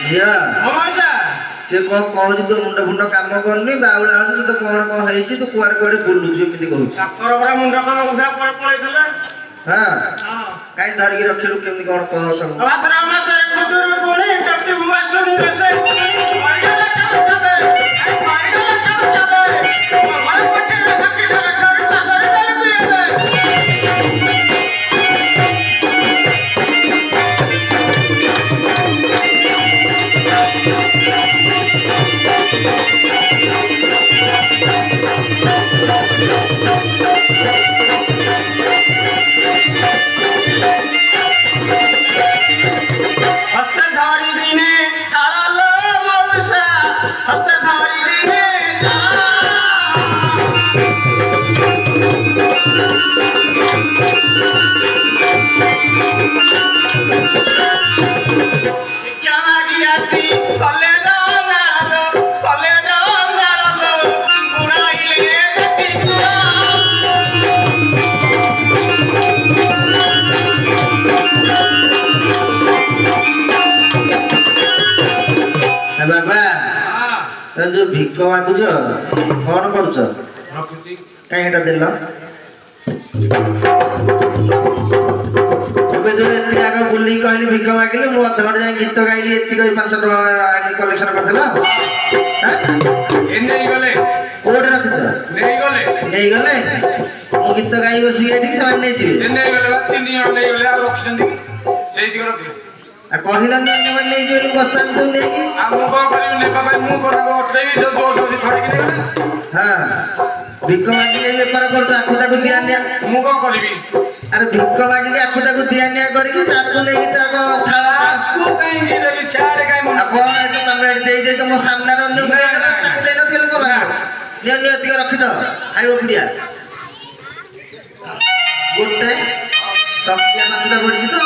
ଝିଅ ସେ କଣ କହୁଛି ତୋ ମୁଣ୍ଡ ଫୁଣ୍ଡ କାମ କରୁନି ବାଉଳା ହଉନି ତୁ କଣ ହେଇଛି ତୁ କୁଆଡେ କୁଆଡେ ବୁଲୁଛୁ ଏମିତି କହୁଛୁ ମୁଣ୍ଡ କାମ କଥା ପଳେଇଥିଲେ ହଁ କାଇଁ ଧରିକି ରଖିଲୁ କେମିତି କଣ କହ ବାବା ଯୋଉ ଭିକ ମାଗୁଛ କଣ କରୁଛ କାଇଁ ଏଟା ଦେଲ ଏବେ ଯୋଉ ଏତିକି ଆଗ ବୁଲିକି କହିଲି ଭିକ ମାଗିଲି ମୁଁ ଅଧଘଣ୍ଟା ଯାଇ ଗୀତ ଗାଇଲି ଏତିକି 500 ଟଙ୍କା ଆଣି କଲେକ୍ସନ କରିଦେଲ କୋଉଠି ରଖିଛ ନେଇଗଲେ ମୁଁ ଗୀତ ଗାଇ ବସିକି ଏଠିକି ସେମାନେ ନେଇଯିବେ କହିଲାନି ଅନ୍ୟମାନେ ନେଇଯିବେ ବସ୍ତାନି ତୁ ନେଇକି ହଁ ଭିକ ମାଗିଲେ ବେପାର କରୁଛୁ ଆକୁ ତାକୁ ଦିଆ ନିଆ ମୁଁ କଣ କରିବି ଆରେ ଭିକ ମାଗିକି ଆକୁ ତାକୁ ଦିଆ ନିଆ କରିକି ତାକୁ ନେଇକି ତାକୁ ଥାଳ ତମେ ଦେଇଦେଇ ମୋ ସାମ୍ନାରେ ଅନ୍ୟ ତାକୁ ଦେଇନଥିଲେ କଣ ନିଅ ଏତିକି ରଖିଦ ଖାଇବ ପିଡ଼ିଆ ଗୋଟେ ଟଙ୍କିଆ ମାଛଟା ପଡ଼ିଛି ତ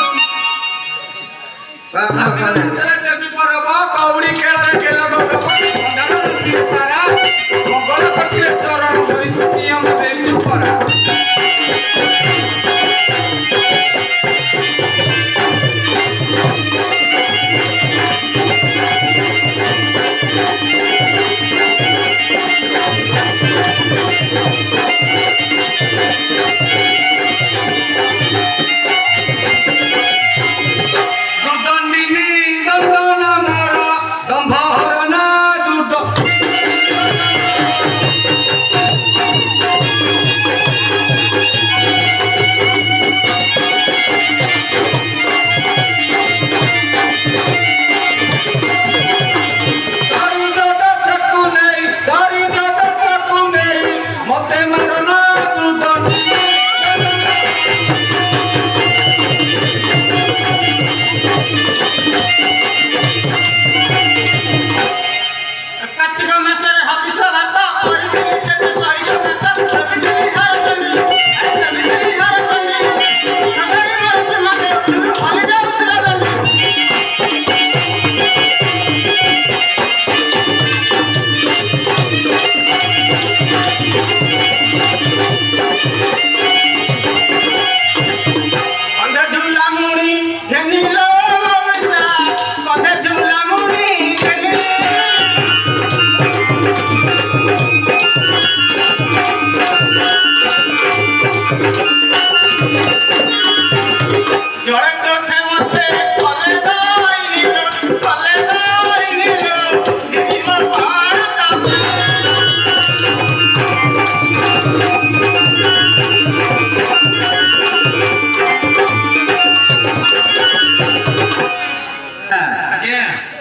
କଉଡ଼ି ଖେଳରେ ଖେଳ ମଙ୍ଗଳ କଟିଲେ ଚରଣ ଧରିଛୁ ନିୟମ ଦେଇଛୁ ପରା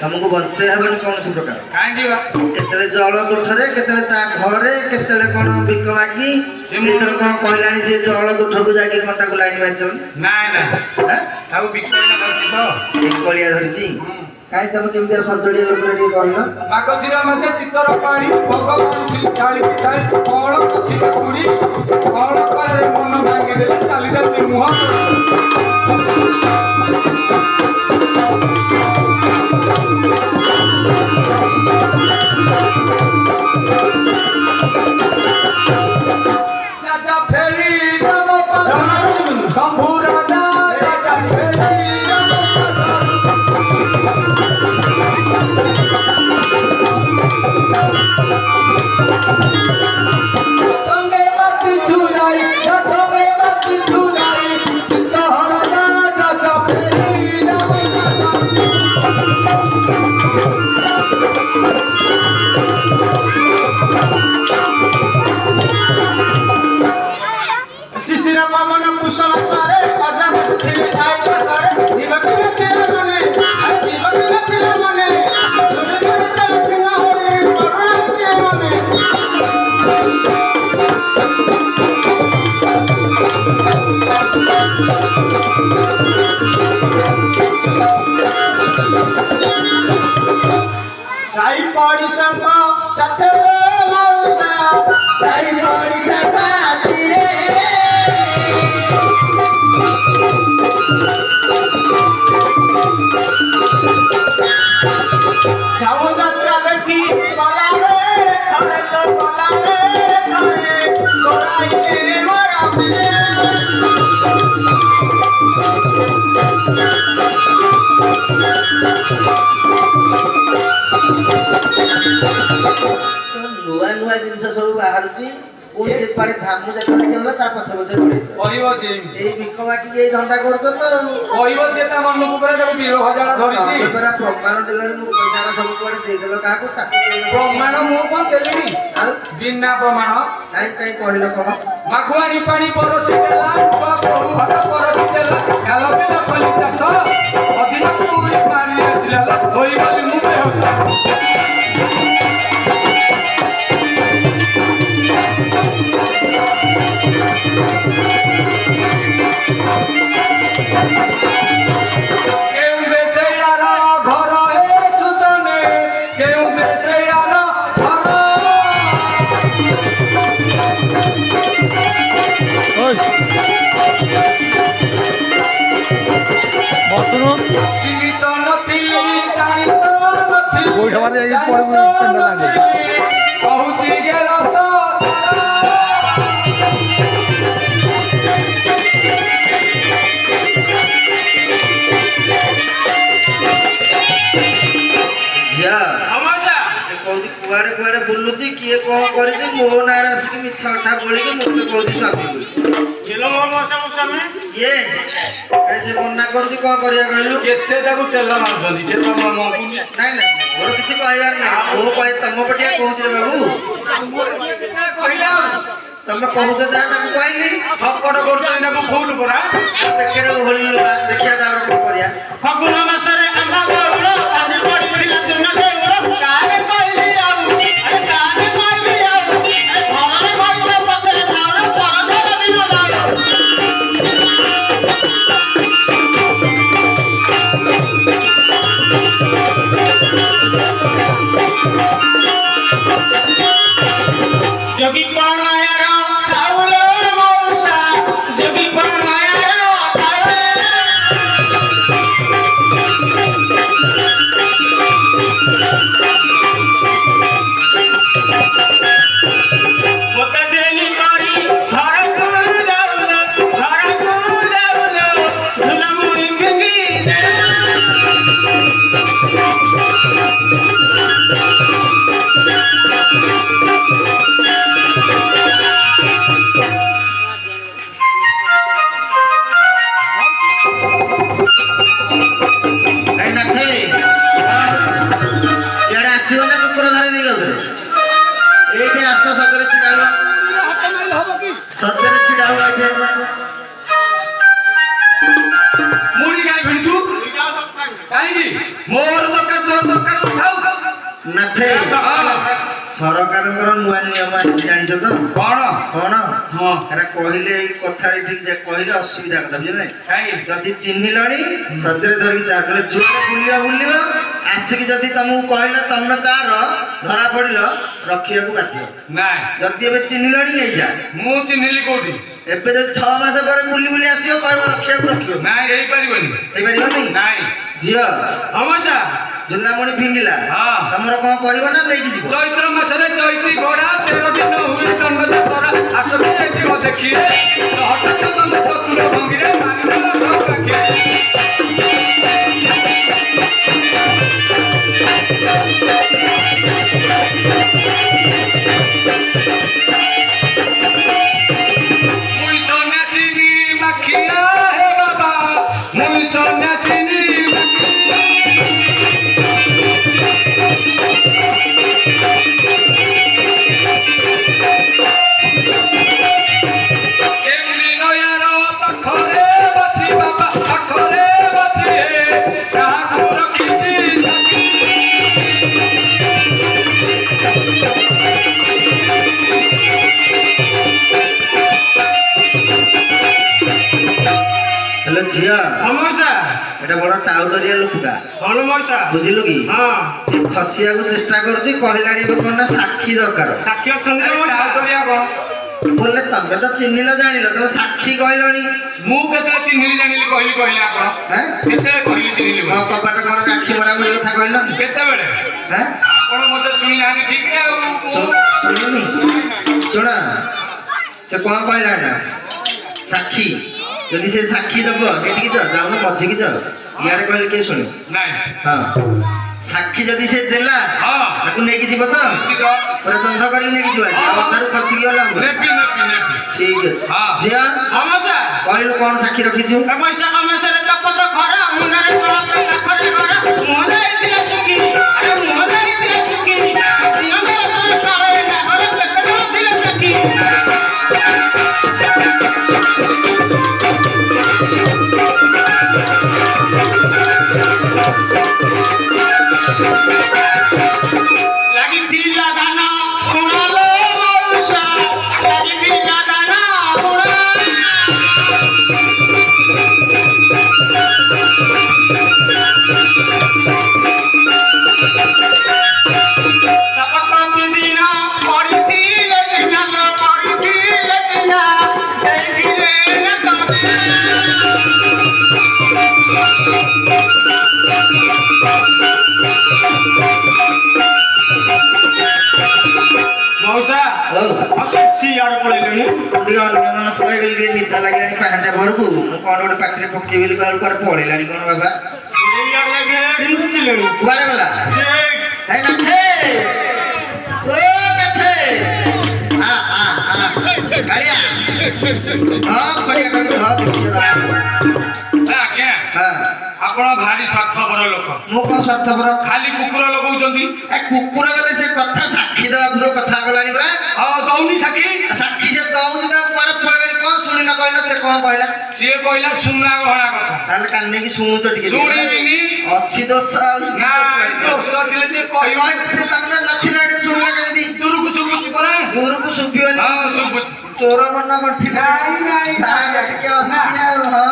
ତମକୁ ବଞ୍ଚେଇ ହବନି କୌଣସି ପ୍ରକାର କେତେବେଳେ ଜଳ ତୁଠରେ କେତେବେଳେ ତା ଘରେ କେତେବେଳେ କଣ ଭିକ ମାଗି ଏଥର କଣ କହିଲାଣି ସେ ଜଳ ତୁଠକୁ ଯାଇକି କଣ ତାକୁ ଲାଇନ ମାରିଛ ଧରିଛି କାଇଁ ତମେ କେମିତି ସଜଡ଼ିଆ ଲୋକରେ ଟିକେ କହିଲ ମାଗଶିର ମାସେ ଚିତ୍ତର ପାଣି ଭୋଗ କରୁଥିଲି ଢାଳିକି ଢାଳି କଣ କଷିବା କୁଡ଼ି କଣ କରେ ମନ ଭାଙ୍ଗିଦେଲେ ଚାଲିଯାଉଛି ମୁହଁ ସାଇ ପଡ଼ିଶାଙ୍କ ସାଥିରେ ମାଉସା ସାଇ ପଡ଼ିଶା ସାଥିରେ ଯାଉ ଯାତ୍ରା ଦେଖି ଗଲାରେ ଥରେ ତ ଗଲାରେ ଥରେ ଗଳାଇଲେ ନୂଆ ନୂଆ ଜିନିଷ ସବୁ ବାହାରୁଛି ପୁଣି ସେ ପାଣି ଝାମୁ ଯାତ୍ରା ଗଲା ତା ପଛ ପଛ ଗୋଳେଇଛ କହିବ ସେ ଏଇ ଭିକ ମାଗିକି ଏଇ ଧନ୍ଦା କରୁଛ ତ କହିବ ସେ ତା ମନକୁ ପୁରା ତାକୁ ବିଳ ହଜାରା ଧରିଛି ତମେ ପରା ପ୍ରମାଣ ଦେଲଣି ମୁଁ ପଇସାର ସବୁ କୁଆଡେ ଦେଇଦେଲ କାହାକୁ ତାକୁ ଦେଇଦେଲ। ପ୍ରମାଣ ମୁଁ କଣ ଦେଲିଣି ଆଉ ବିନା ପ୍ରମାଣ କାଇଁ କହିଲ କଣ ମାଗୁଆଣି ପାଣି ପରସି ଦେଲା ନୂଆ ବୋହୂ ଭାତ ପରସି ଦେଲା ଖାଲ ପିଲା କଲି ଚାଷ ଅଧିକ ପୁରୀ ପାଣି ଆସିଲା ହୋଇଗଲି ମୁଁ ବେହୋସ কেউ দেশে আর ঘর হে সুতনে কেউ দেশে আর ঘর জীবিত নথিলি জানি তো নথিলি বইটা মারি আগে পড়ে পেন্ডা লাগে। কহুছি গেরস্ত ଝିଅ ଅମସା ସେ କହୁଛି କୁଆଡେ କୁଆଡେ ବୁଲୁଛି କିଏ କଣ କରିଛି ମୋ ନାଁରେ ଆସିକି ମିଛ କଥା ବୋଳିକି ମୋତେ କହୁଛି ସ୍ୱାମୀ ବୋଲି କିଲୋ ମୋ ମଶା ମଶା ମେ ଇଏ କାଇଁ ସେ ମନା କରୁଛି କଣ କରିବା କହିଲୁ କେତେ ତାକୁ ତେଲ ମାରୁଛନ୍ତି ସେ ତମ ମଙ୍ଗୁନି ନାଇଁ ନାଇଁ ମୋର କିଛି କହିବାର ନାହିଁ ମୁଁ କହି ତମ ପଟିଆ କହୁଛି ରେ ବାବୁ କହିଲା ତମେ କହୁଛ ଯାହା ତାକୁ କହିଲି ସପଟ କରୁଛନ୍ତି ତାକୁ ଫୁଲ ପରା ଆଉ ବେକେରେ ଓହଳିଲୁ ଦେଖିବା ତାପରେ କଣ କରିବା ଫଗୁଣ ମାସରେ ଆମ୍ବ ବଉଳ ଆଜି ପଡ଼ିଥିଲା ଚୂନ ଦେଉଳ କାହାକେ କହିଲି ଆଉ ଆରେ କାହାକେ କହିଲି ଆଉ ଆରେ ଘରରେ ଘର ପଛରେ ଥାଉର ପରଘର ଦିନ ଯାଉ যোগী পণয়ার চাউল মৌসা যোগী পণয়ার চাউল মতে দেলি করি ঘরকু যাউল ঝুলামুড়ি ফিঙ্গি କାଇଁ ନାଥେ ଇଆଡେ ଆସିବ ନା କୁକୁର ଧରି ଦେଇ ଗଲେ ଏଇଠି ଆସ ସତରେ ଛିଡା ହୁଅ ସତରେ ଛିଡା ହୁଅ ଏଇଠି ମୁଢି କାଇଁ ଭିଡୁଛୁ କାହିଁକି ମୋର ଦରକାର ତୋର ଦରକାର ଉଠାଉ ନାଥେ ସରକାରଙ୍କର ନୂଆ ନିୟମ ଆସିଛି ଜାଣିଛ ତ କଣ କଣ ହଁ ଏରା କହିଲେ ଏଇ କଥାରେ ଠିକ କହିଲେ ଅସୁବିଧା କଥା ବୁଝିଲେ କାହିଁକି ଯଦି ଚିହ୍ନିଲଣି ସତରେ ଧରିକି ଚାଲେ ଯୁଆଡେ ବୁଲିବ ଆସିକି ଯଦି ତମକୁ କହିଲ ତମେ ତାର ଧରା ପଡିଲ ରଖିବାକୁ ବାଧ୍ୟ ନାଇଁ ଯଦି ଏବେ ଚିହ୍ନିଲଣି ନେଇଯା ମୁଁ ଚିହ୍ନିଲି କୋଉଠି ଏବେ ଯଦି 6 ମାସ ପରେ ବୁଲି ବୁଲି ଆସିବ କହିବ ରଖିବାକୁ ରଖିବ ନାଇଁ ହେଇପାରିବନି ହେଇପାରିବନି ନାଇଁ ଝିଅ ଅମସା ଝୁଲାମୁଣି ଫିଙ୍ଗିଲା ହଁ। ତମର କଣ କରିବ ନା ନେଇକି ଯିବ ଚୈତ୍ର ମାସରେ ଚୈତି ଘୋଡା 13 ଦିନ ହୁଏ ଦଣ୍ଡ ଯାତ୍ରା ଆସକି ଯିବ ଦେଖିଲେ ହଠାତ୍ ତମ ଚତୁର ଭଙ୍ଗିରେ ମାରିଦେଲା ସବୁ ରାଖି মুই সন্ন্যাসিনী মাখিয়া হে বাবা মুই সন্ন্যাসিনী কেউনি নয়ার পাখরে বসি বাবা পাখরে বসি কাহাকু রখিছি সাথী ଝିଅ ଅମସା এটা বড় টাউটরিয়া লোকটা ଅମସା বুঝিলু কি ହଁ সে খসিয়াକୁ চেষ্টা করছি কহিলানি ଏବେ কোন সাক্ষী দরকার ସାକ୍ଷୀ ଅଛନ୍ତି ଆରେ ଅମସା ଟାଉଟରିଆ କଣ বললে তবে তো চিহ্নিল জানিল তুমি সাক্ষী কহিলনি ମୁଁ କେତେବେଳେ ଚିହ୍ନିଲି ଜାଣିଲି କହିଲେ ଆପଣ হ্যাঁ କେତେବେଳେ କହିଲି ଚିହ୍ନିଲି ବୋଲି? কপাଟ কোন রাখি মরামরি কথা কহিলনি କେତେବେଳେ হ্যাঁ ଆପଣ ମୋତେ ଶୁଣିନାହାନ୍ତି ଠିକରେ ଆଉ শুনিনি শোণ সে কম কহিলা না সাক্ষী যদি সে সাক্ষী দেব এটিকি যাও মঝিকি যাও ইয়াড়ে কহিলে কে শুনে ନାଇଁ হ্যাঁ সাক্ষী যদি সে দেলা ହଁ তাকে নেইকি যাব তো ନିଶ୍ଚିତ পুরা চন্দ করি নেইকি ଯିବା ଅଧାରୁ ଖସିକି ଗଲା ନେବି ନେବି ନେବି ঠিক আছে ହଁ। ଝିଅ ଅମସା କହିଲୁ କଣ ସାକ୍ଷୀ ରଖିଛୁ ବୈଶାଖ ମାସରେ ତପତ ଘର ମୁଣ୍ଡରେ ତଳପ କାଖରେ ଘର ମୁହଁ ଯାଇଥିଲା ଶୁଖି ଆରେ ମୁହଁ ଯାଇଥିଲା ଶୁଖି ମୁହଁ ଦର୍ଶନ କାଳେ ନାଗର କେତେ ଜଣ ଥିଲେ ସାକ୍ଷୀ ଲାଗିଥିଲା ଧାନ ବୁଣାଲୋ ମଉସା ଲାଗିଥିଲା ଧାନ ବୁଣା ଶପଥ ଦିନ ପଡ଼ିଥିଲେ ଚିହ୍ନା ଲୋ ପଡ଼ିଥିଲେ ଚିହ୍ନା ଦେଇଥିଲେ ନା ତମେ ମଉସା ସିଆଡ଼େ ପଳେଇଲେଣି ଟିକେ ଅନ୍ୟମନସ୍କ ହେଇଗଲି ଟିକେ ନିଦ ଲାଗିଲାଣି ପାହାନ୍ତା ଘରକୁ ମୁଁ କଣ ଗୋଟେ ପାଟିରେ ପକେଇବି ବୋଲି କହିଲି କୁଆଡେ ପଳେଇଲାଣି କଣ ବାବା ସିଆଡ଼େ ଯାଇକି ଲୁଚିଲେଣି କୁଆଡେ ଗଲା ସେ ଏ ନାଥେ ଓ ନାଥେ କାଳିଆ ଖଡ଼ିଆ ଦେଖିବା ଆଜ୍ଞା ହଁ ଆପଣ ଭାରି ସ୍ୱାର୍ଥପର ଲୋକ ମୁଁ କଣ ସ୍ୱାର୍ଥପର ଖାଲି କୁକୁର ଲଗଉଛନ୍ତି ଏ କୁକୁର ଗଲେ ସେ କଥା ସାକ୍ଷୀ ଦେବା କଥା ଗଲାଣି ପରା ଆଉ ଦଉନି ସାକ୍ଷୀ ସାକ୍ଷୀ ସେ ଦଉଛି ନା କୁଆଡେ ପଳେଇଲାଣି କଣ ଶୁଣିନ କହିଲ ସେ କଣ କହିଲା ସିଏ କହିଲା ସୁନା ଗହଣା କଥା ତାହେଲେ କାନ ନେଇକି ଶୁଣୁଛ ଟିକେ ଶୁଣିବିନି ଅଛି ଦୋଷ ନାଇଁ ଦୋଷ ଥିଲେ ସେ କହିବ କହିଲେ ସେ ତମେ ନଥିଲା ଏଠି ଶୁଣିଲା କେମିତି ଦୂରକୁ ଶୁଭୁଛି ପରା ଦୂରକୁ ଶୁଭିବନି ହଁ ଶୁଭୁଛି ଚୋର ମନ ଗଠିଲା ନାଇଁ, ତାହେଲେ ଟିକେ ଅଛି ଆଉ ହଁ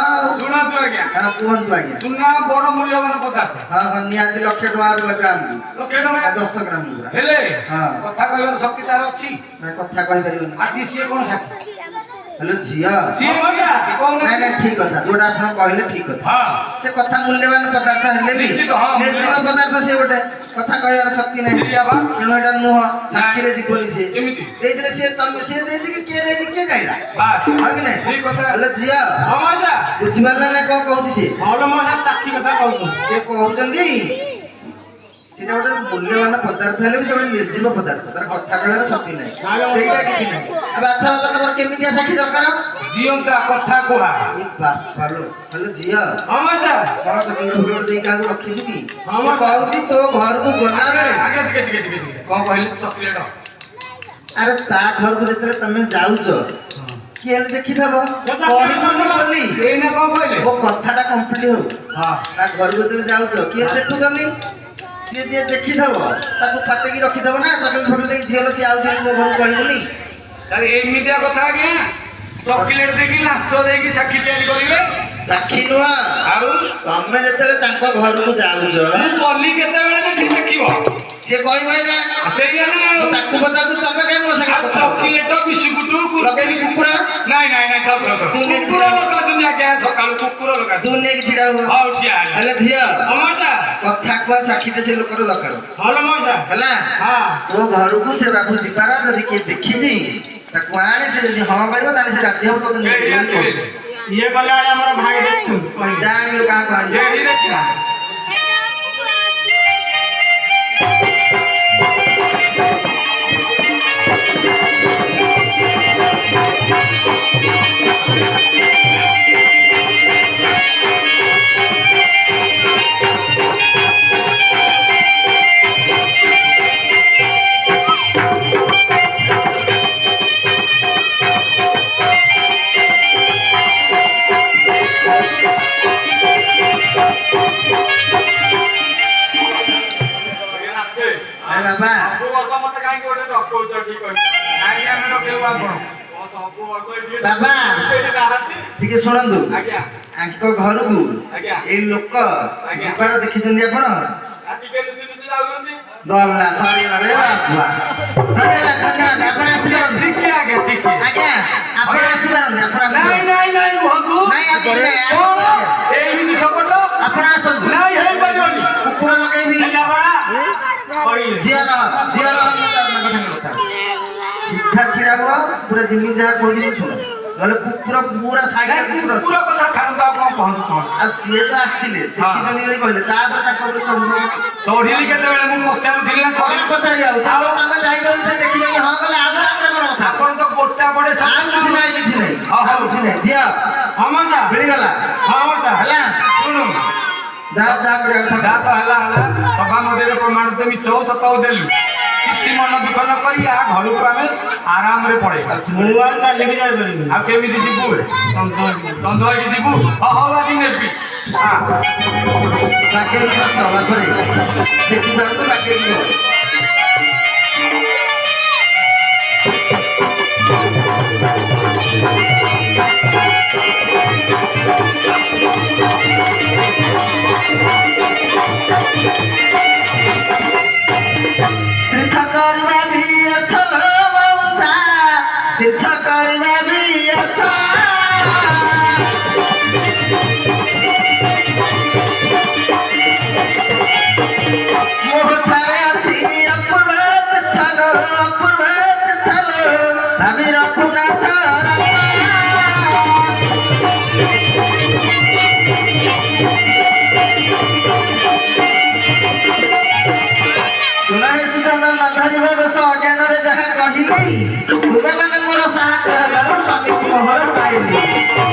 ଶୁଣନ୍ତୁ ଆଜ୍ଞା ହଁ କୁହନ୍ତୁ ଆଜ୍ଞା ସୁନା ବଡ ମୂଲ୍ୟବାନ ପଦାର୍ଥ ହଁ ହଁ ନିହାତି ଲକ୍ଷେ ଟଙ୍କା ଗ୍ରାମକୁ ଲକ୍ଷେ ଟଙ୍କା 10 ଗ୍ରାମ ପୁରା ହେଲେ ହଁ। କଥା କହିବାର ଶକ୍ତି ତାର ଅଛି ନା କଥା କହିପାରିବନି ଆଜି ସିଏ କଣ ସାକ୍ଷୀ ହେଲୋ ଝିଅ ସିଏ କଣ ସାକ୍ଷୀ ନାଇଁ କହୁନାହାନ୍ତି ନାଇଁ ଠିକ କଥା ଯୋଉଟା ଆପଣ କହିଲେ ଠିକ କଥା ହଁ ସେ କଥା ମୂଲ୍ୟବାନ ପଦାର୍ଥ ହେଲେ ବି ନିଶ୍ଚିତ, ହଁ, ନିର୍ଜୀବ ପଦାର୍ଥ ସେ ଗୋଟେ କଥା କହିବାର ଶକ୍ତି ନାହିଁ ସେଇଆ ବା। ତେଣୁ ଏଇଟା ନୁହଁ ସାକ୍ଷୀରେ ଯିବନି ସିଏ କେମିତି? ଦେଇଥିଲେ ସିଏ ତମେ ସିଏ ଦେଇଛି କି କିଏ ଦେଇଛି କିଏ ଜାଣିଲା ବାସ୍ ହଁ କି ନାଇଁ ଠିକ କଥା ହେଲେ ଝିଅ ଅମସା ବୁଝିପାରିଲା ନା କଣ କହୁଛି ସିଏ ଭଲ ମଉସା ସାକ୍ଷୀ କଥା କହୁଛନ୍ତି ସେ କହୁଛନ୍ତି ସେଟା ଗୋଟେ ମୂଲ୍ୟବାନ ପଦାର୍ଥ ହେଲେ ବି ସେ ଗୋଟେ ନିର୍ଜୀବ ପଦାର୍ଥ ତାର କଥା କହିବାର ଶକ୍ତି ନାହିଁ ସେଇଟା କିଛି ନାହିଁ ଆଉ ବାଛା ବାବା ତମର କେମିତିଆ ସାକ୍ଷୀ ଦରକାର ଜିଅନ୍ତା କଥା କୁହା ଏ ବାପାଲୋ ହେଲୋ ଝିଅ ଅମସା କଣ ଚକଲେଟ ଫକଲେଟ ଦେଇ କାହାକୁ ରଖିଛୁ କି ହଁ, ସେ କହୁଛି ତୋ ଘରକୁ ଗଲାବେଳେ ଆଜ୍ଞା ଟିକେ କଣ କହିଲେ ଚକଲେଟ ଆରେ ତା ଘରକୁ ଯେତେବେଳେ ତମେ ଯାଉଛ କିଏ ହେଲେ ଦେଖିଥବ କହିବନି ବୋଲି ଏଇନା କଣ କହିଲେ ମୋ କଥାଟା କମ୍ପ୍ଲିଟ ହଉ ହଁ ତା ଘରକୁ ଯେତେବେଳେ ଯାଉଛ କିଏ ଦେଖୁଛନ୍ତି ସିଏ ଯିଏ ଦେଖିଥବ ତାକୁ ପାଟେଇକି ରଖିଥବ ନା ଚକଲେଟ ଫକଲେଟ ଦେଇକି ଝିଅ ସିଏ ଆଉଛି ମୋ ଘରକୁ କହିବୁନି ସାର୍ ଏମିତିଆ କଥା ଆଜ୍ଞା ଚକଲେଟ ଦେଇକି ଲାଞ୍ଚ ଦେଇକି ସାକ୍ଷୀ ତିଆରି କରିବେ ସାକ୍ଷୀ ନୁହଁ ଆଉ ତମେ ଯେତେବେଳେ ତାଙ୍କ ଘରକୁ ଯାଉଛ ମୁଁ କଲି କେତେବେଳେ ଯେ ସେ ଦେଖିବ ସିଏ କହିବ ନା ସେଇଆ ନା ଆଉ ତାକୁ ପଚାରୁଛୁ ତମେ କାହିଁ ମୋ ସାଙ୍ଗେ ଆଉ କଥା ହଉଛ? ଚକଲେଟ ବିସ୍କୁଟ ଲଗେଇବି କୁକୁର ନାଇଁ ନାଇଁ ନାଇଁ ଥାଉ ଥାଉ ଥାଉ। କୁକୁର ଲଗାନ୍ତୁନି ଆଜ୍ଞା ସକାଳୁ କୁକୁର ଲଗାନ୍ତୁ ତୁ ନେଇକି ଛିଡା ହବ ହଉ ଠିଆ ହେଲା। ହେଲେ ଝିଅ ଅମସା କଥା କୁହା ସାକ୍ଷୀଟା ସେ ଲୋକର ଦରକାର ଭଲ ମଉସା ହେଲା ହଁ ତୋ ଘରକୁ ସେ ବାବୁ ଯିବାର ଯଦି କିଏ ଦେଖିଛି ତାକୁ ଆଣେ ସେ ଯଦି ହଁ କରିବ ତାହେଲେ ସେ ରାଜି ହବ ତୋତେ ଏଇ ନେଇକି ଆସିବେ। ଇଏ ଗଲାବେଳେ ଆମର ଭାଇ ଦେଖିଛନ୍ତି କହିଲେ ଜାଣିଲୁ କାହାକୁ ଆଣିବ ଏଇ ଦେଖିଲା ବାବା ଆଜ୍ଞା ଆମେ ଡକେଇବୁ ଆପଣ ବାବା ଟିକେ ଶୁଣନ୍ତୁ ଆଙ୍କ ଘରକୁ ଆଜ୍ଞା। ଏଇ ଲୋକ ଆଜ୍ଞା। ଯିବାର ଦେଖିଛନ୍ତି ଆପଣ? ଟିକେ ଲୁଚି ଯାଉଛନ୍ତି। ଗଲା ସରିଗଲା ରେ ବାବା। ଧନ୍ୟବାଦ ଧନ୍ୟବାଦ ଆପଣ ଆସିପାରନ୍ତି। ଟିକେ ଆଜ୍ଞା ଟିକେ। ଆଜ୍ଞା ଆପଣ ଆସିପାରନ୍ତି ଆପଣ ନାଇଁ ଆସିପାରନ୍ତି। ନାଇଁ ନାଇଁ ରୁହନ୍ତୁ। ନାଇଁ ଆଉ କିଛି ନାହିଁ କଣ ଆସନ୍ତୁ। ଏମିତି ସପଟ? ଆପଣ ଆସନ୍ତୁ। ନାଇଁ ହେଇପାରିବନି। କୁକୁର ଲଗେଇବି ହେଲା ପରା କହିଲେ ଝିଅର ଝିଅର ମୁଁ ତ ଆପଣଙ୍କ ସାଙ୍ଗେ କଥା ସିଧା ଛିଡ଼ା ହୁଅ ପୁରା ଯେମିତି ଯାହା କହୁଛି ମୁଁ ଶୁଣ ନହେଲେ କୁକୁର ପୁରା ସାଇକେଲ କୁକୁର ଅଛି କୁକୁର କଥା ଛାଡ଼ନ୍ତୁ ଆଉ କଣ କହନ୍ତୁ କଣ? ଆଉ ସିଏ ତ ଆସିଲେ ଦେଖିଛନ୍ତି ବୋଲି କହିଲେ ତାପରେ ତାଙ୍କ ଉପରେ ଚଢିବ ଚଢିଲି କେତେବେଳେ ମୁଁ ପଚାରୁଥିଲି ନା କଣ ଚଢିଲି? ପଚାରି ଆଉ ସେ ଲୋକ ଆମେ ଯାଇଛନ୍ତି ସେ ଦେଖିଛନ୍ତି ହଁ କଲେ ଆଉ ତାପରେ କଣ କଥା ଆପଣ ତ ଗୋଟା ପଡେ ଆଉ କିଛି ନାହିଁ କିଛି ନାହିଁ ଆଉ କିଛି ନାହିଁ ଝିଅ ହଁ ମଶା ମିଳିଗଲା ହଁ ମଶା ହେଲା ଶୁଣୁ ଯାହା ଯାହା କରିବା କଥା ଯାହା ତ ହେଲା ହେଲା ସଭା ମଧ୍ୟରେ ପ୍ରମାଣ ତ ମିଛ ସତ ଦେଲୁ କିଛି ମନ ଦୁଃଖ ନ କରି ଆ ଘରକୁ ଆମେ ଆରାମରେ ପଳେଇବା। ମୁଁ ଆଉ ଚାଲିକି ଯାଇପାରିବି ଆଉ କେମିତି ଯିବୁ? ଚନ୍ଦ୍ର ହେଇକି ଯିବୁ? ହଉ ଆଜି ନେବି। ବାଗେଇ ବସ ବାଘରେ ଦେଖିବାକୁ ବାଗେଇ ଯିବ ତୀର୍ଥ କରିବା ବି ଅର୍ଥ ମଉସା ତୀର୍ଥ କରିବା ବି ଅର୍ଥ ମୋଠାରେ ଅଛି ଅପୂର୍ବ ତୀର୍ଥଲ ଭାବି ରଘୁନାଥ ଶୁଣାଣି ସୁଧନ ନ ଧରିବ ଦୋଷ ଅଜ୍ଞାନରେ ଯାହା କହିଲି ତୁମେ ମାନେ ମୋର ସାହାଯ୍ୟ ହେବାରୁ ସ୍ୱାମୀକି ମୋହର ପାଇଲି